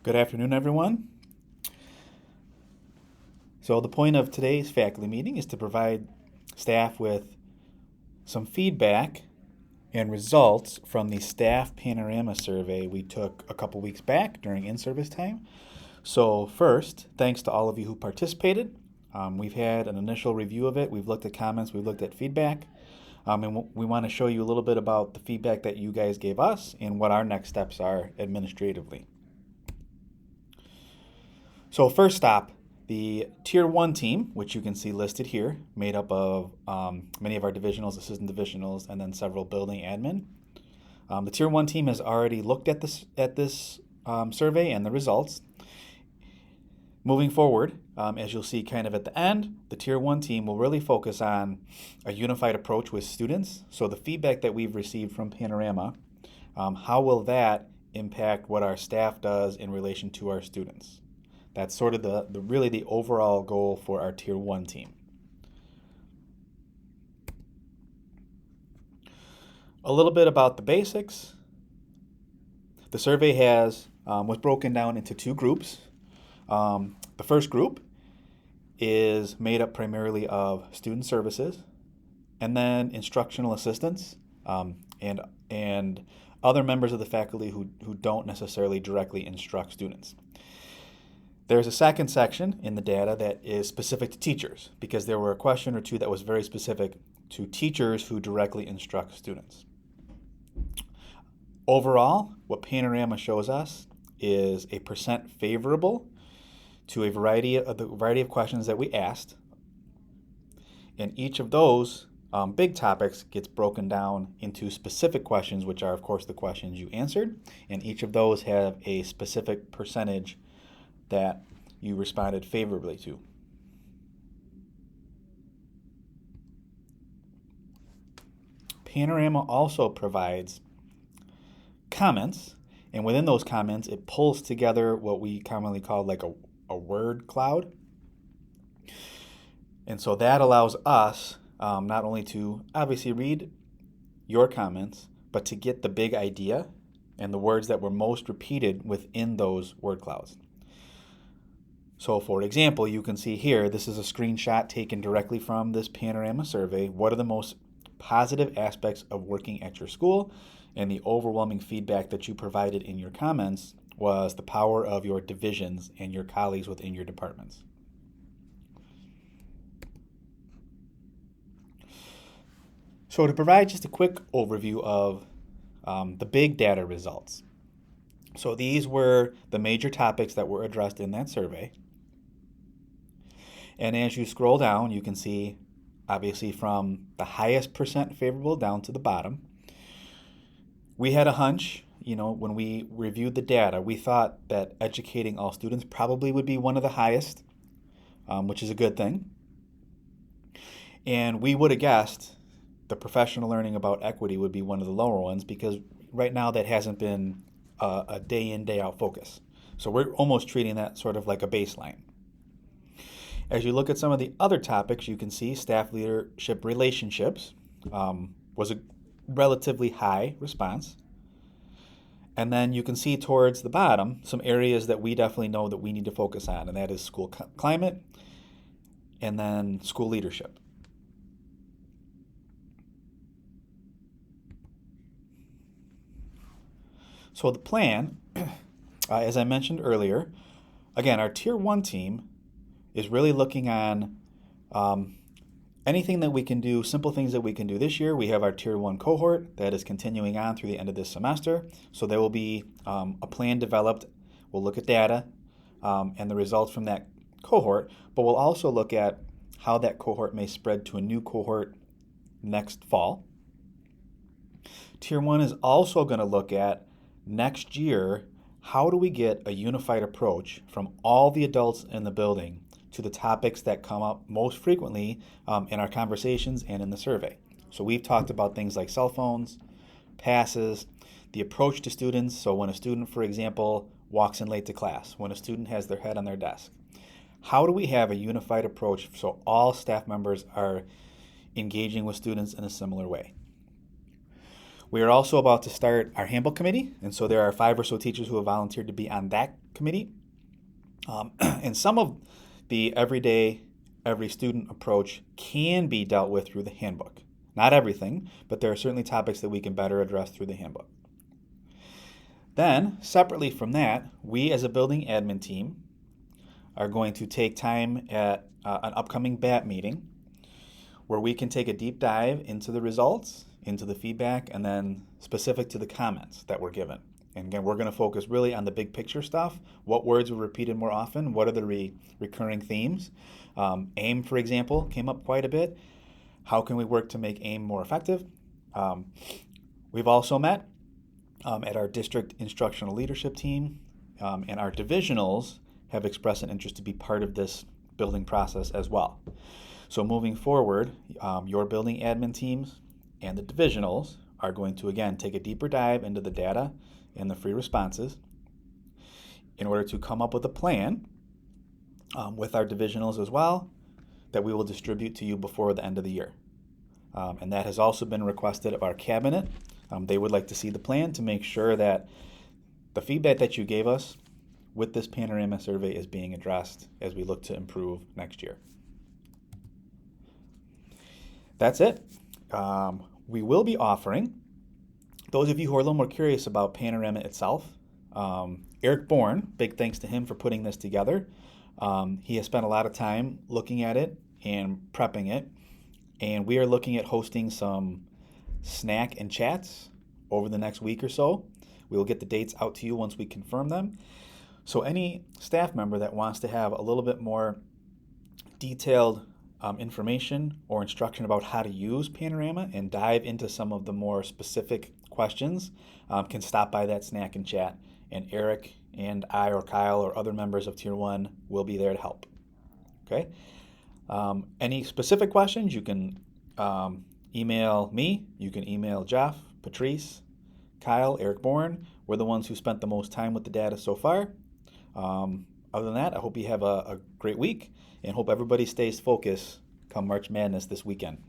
Good afternoon, everyone. So the point of today's faculty meeting is to provide staff with some feedback and results from the staff Panorama survey we took a couple weeks back during in-service time. So first, thanks to all of you who participated. We've had an initial review of it. We've looked at comments, we've looked at feedback, and we want to show you a little bit about the feedback that you guys gave us and what our next steps are administratively. So first stop, the Tier 1 team, which you can see listed here, made up of many of our divisionals, assistant divisionals, and then several building admin. The Tier 1 team has already looked at this survey and the results. Moving forward, as you'll see kind of at the end, the Tier 1 team will really focus on a unified approach with students. So the feedback that we've received from Panorama, how will that impact what our staff does in relation to our students? That's sort of really the overall goal for our Tier 1 team. A little bit about the basics. The survey was broken down into two groups. The first group is made up primarily of student services, and then instructional assistants, and other members of the faculty who don't necessarily directly instruct students. There's a second section in the data that is specific to teachers, because there were a question or two that was very specific to teachers who directly instruct students. Overall, what Panorama shows us is a percent favorable to the variety of questions that we asked. And each of those big topics gets broken down into specific questions, which are, of course, the questions you answered. And each of those have a specific percentage that you responded favorably to. Panorama also provides comments, and within those comments, it pulls together what we commonly call like a word cloud. And so that allows us not only to obviously read your comments, but to get the big idea and the words that were most repeated within those word clouds. So for example, you can see here, this is a screenshot taken directly from this Panorama survey. What are the most positive aspects of working at your school? And the overwhelming feedback that you provided in your comments was the power of your divisions and your colleagues within your departments. So to provide just a quick overview of the big data results. So these were the major topics that were addressed in that survey. And as you scroll down, you can see, obviously, from the highest percent favorable down to the bottom. We had a hunch, when we reviewed the data, we thought that educating all students probably would be one of the highest, which is a good thing. And we would have guessed the professional learning about equity would be one of the lower ones, because right now that hasn't been a day in, day out focus. So we're almost treating that sort of like a baseline. As you look at some of the other topics, you can see staff leadership relationships was a relatively high response. And then you can see towards the bottom some areas that we definitely know that we need to focus on, and that is school climate and then school leadership. So the plan, as I mentioned earlier, again, our Tier 1 team is really looking on anything that we can do, simple things that we can do this year. We have our Tier 1 cohort that is continuing on through the end of this semester. So there will be a plan developed. We'll look at data and the results from that cohort, but we'll also look at how that cohort may spread to a new cohort next fall. Tier 1 is also going to look at next year, how do we get a unified approach from all the adults in the building to the topics that come up most frequently in our conversations and in the survey. So we've talked about things like cell phones, passes, the approach to students. So when a student, for example, walks in late to class, when a student has their head on their desk, how do we have a unified approach so all staff members are engaging with students in a similar way? We are also about to start our handbook committee, and so there are 5 or so teachers who have volunteered to be on that committee. And some of the everyday, every student approach can be dealt with through the handbook. Not everything, but there are certainly topics that we can better address through the handbook. Then, separately from that, we as a building admin team are going to take time at an upcoming BAT meeting where we can take a deep dive into the results, into the feedback, and then specific to the comments that were given. And again, we're going to focus really on the big picture stuff. What words were repeated more often? What are the recurring themes? AIM, for example, came up quite a bit. How can we work to make AIM more effective? We've also met at our district instructional leadership team, and our divisionals have expressed an interest to be part of this building process as well. So moving forward, your building admin teams and the divisionals are going to, again, take a deeper dive into the data and the free responses in order to come up with a plan with our divisionals as well that we will distribute to you before the end of the year. And that has also been requested of our cabinet. They would like to see the plan to make sure that the feedback that you gave us with this Panorama survey is being addressed as we look to improve next year. That's it. We will be offering, those of you who are a little more curious about Panorama itself, Eric Bourne, big thanks to him for putting this together. He has spent a lot of time looking at it and prepping it, and we are looking at hosting some snack and chats over the next week or so. We will get the dates out to you once we confirm them. So any staff member that wants to have a little bit more detailed information or instruction about how to use Panorama and dive into some of the more specific questions can stop by that snack and chat, and Eric and I or Kyle or other members of Tier 1 will be there to help. Okay? Any specific questions, you can email me, you can email Jeff, Patrice, Kyle, Eric Bourne. We're the ones who spent the most time with the data so far. Other than that, I hope you have a great week and hope everybody stays focused come March Madness this weekend.